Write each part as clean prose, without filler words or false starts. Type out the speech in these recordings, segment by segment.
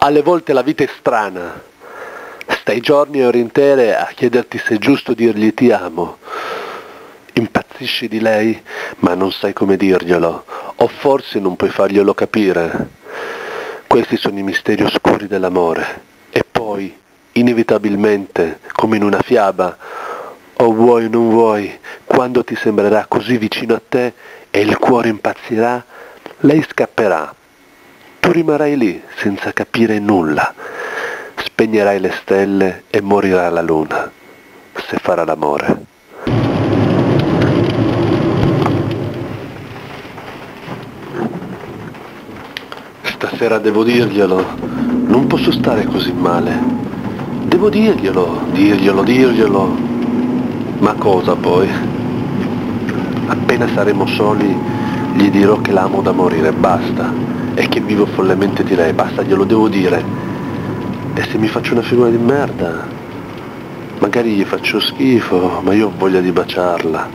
Alle volte la vita è strana. Stai giorni e ore intere a chiederti se è giusto dirgli ti amo. Impazzisci di lei, ma non sai come dirglielo, o forse non puoi farglielo capire. Questi sono i misteri oscuri dell'amore. E poi, inevitabilmente, come in una fiaba, o vuoi o non vuoi, quando ti sembrerà così vicino a te e il cuore impazzirà, lei scapperà. Tu rimarrai lì senza capire nulla. Spegnerai le stelle e morirà la luna, se farà l'amore. Stasera devo dirglielo, non posso stare così male. Devo dirglielo. Ma cosa poi? Appena saremo soli, gli dirò che l'amo da morire, basta. E che vivo follemente di lei, basta, glielo devo dire. E se mi faccio una figura di merda, magari gli faccio schifo, ma io ho voglia di baciarla,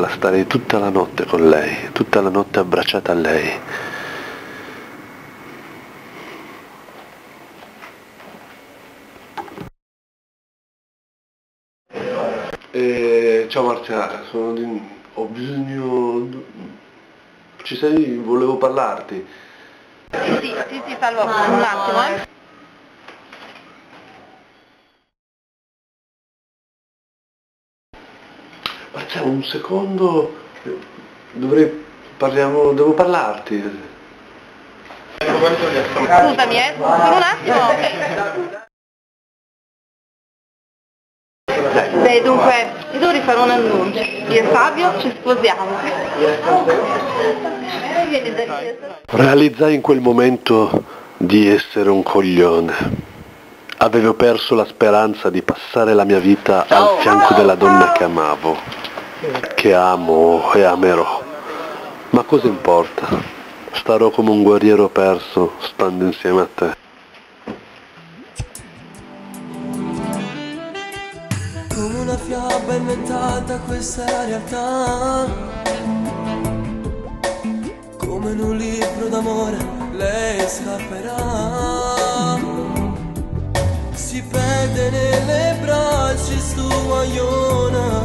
stare tutta la notte con lei, tutta la notte abbracciata a lei. Ciao Marcia, ho bisogno... Ci sei? Volevo parlarti. Sì, salvo, un attimo, Marcia, un secondo, devo parlarti. Scusami, solo un attimo. Beh, dunque, ti devo rifare un annuncio. Io e Fabio ci sposiamo. Realizzai in quel momento di essere un coglione. Avevo perso la speranza di passare la mia vita al fianco della donna che amavo, che amo e amerò. Ma cosa importa? Starò come un guerriero perso stando insieme a te. Come una fiaba inventata questa è la realtà. Come in un libro d'amore lei scapperà. Si perde nelle braccia sto guagliona.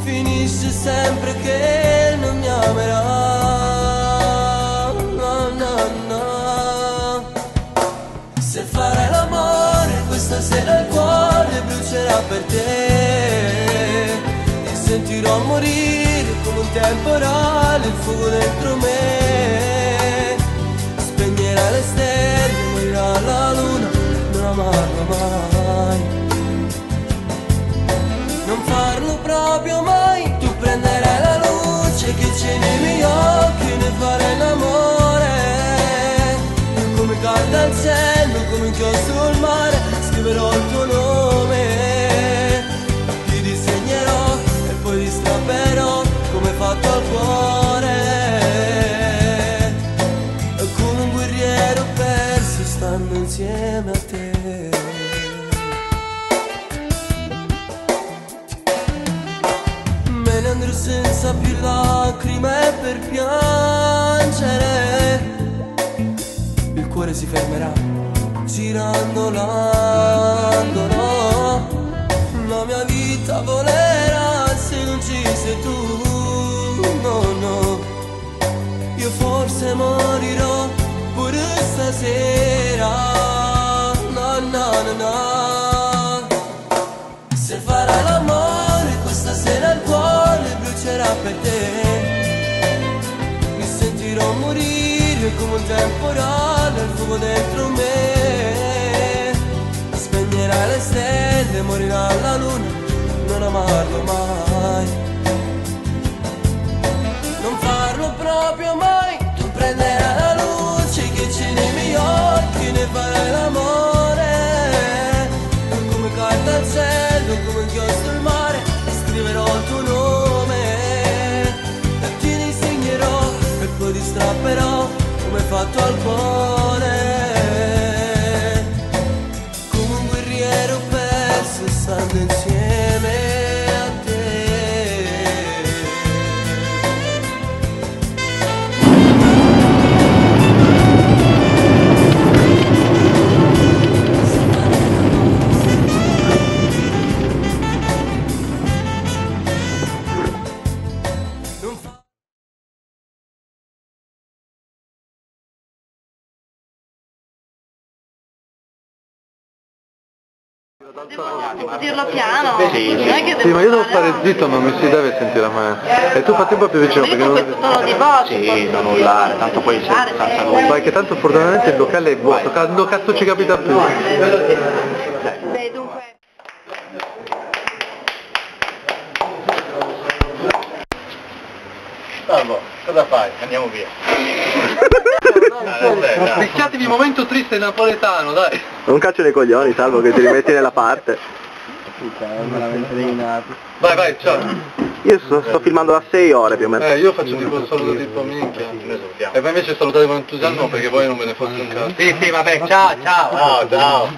Finisce sempre che non mi amerà. Se farai l'amore questa sera il cuore brucerà per te. E sentirò morire come un temporale il fuoco dentro me. Spegnerà le stelle, morirà la luna, non amarlo mai. Non farlo proprio mai. Tu prenderai la luce che c'è nei miei occhi, ne farai l'amore. Come carta al cielo, come inchiostro al mare, scriverò il tuo nome. Ti disegnerò e poi ti strapperò come fatto al cuore. Come un guerriero perso stando insieme a te. Me ne andrò senza più lacrime per piangere. Il cuore si fermerà girandolandolo. La mia vita volerà se non ci sei tu. No, no. Io forse morirò pure stasera. No, no, no, no. Se farai l'amore questa sera il cuore brucerà per te. Mi sentirò morire come un temporale il fuoco dentro me. Spegnerai le stelle, morirà la luna, non amarlo mai. Non farlo proprio mai. Tu prenderai la luce che c'è nei miei occhi, ne farai l'amore. Come carta al cielo, come inchiostro il mare, scriverò il tuo nome. E ti disegnerò e poi ti strapperò come fatto al cuore. Come un guerriero perso stando insieme a te. Devo dirlo piano, Sì, non è che Sì, ma io devo parlare stare zitto, non mi si deve sentire a me. E tu fatti un po' più vicino perché con non... questo tono di voce. Sì, non urlare, tanto poi c'è senza lui. Vai che tanto fortunatamente il locale è vuoto, quando cazzo ci capita più? Beh, dunque... Salvo, cosa fai? Andiamo via. Picchiatevi momento triste napoletano, dai. Non caccio nei coglioni, Salvo, che ti rimetti nella parte. Vai, vai, ciao. Io sto filmando da 6 ore più o meno. Io faccio tipo il saluto tipo minchia. E poi invece salutate con entusiasmo perché voi non ve ne fosse un cazzo. Sì, vabbè, ciao, ciao. Ciao, ciao.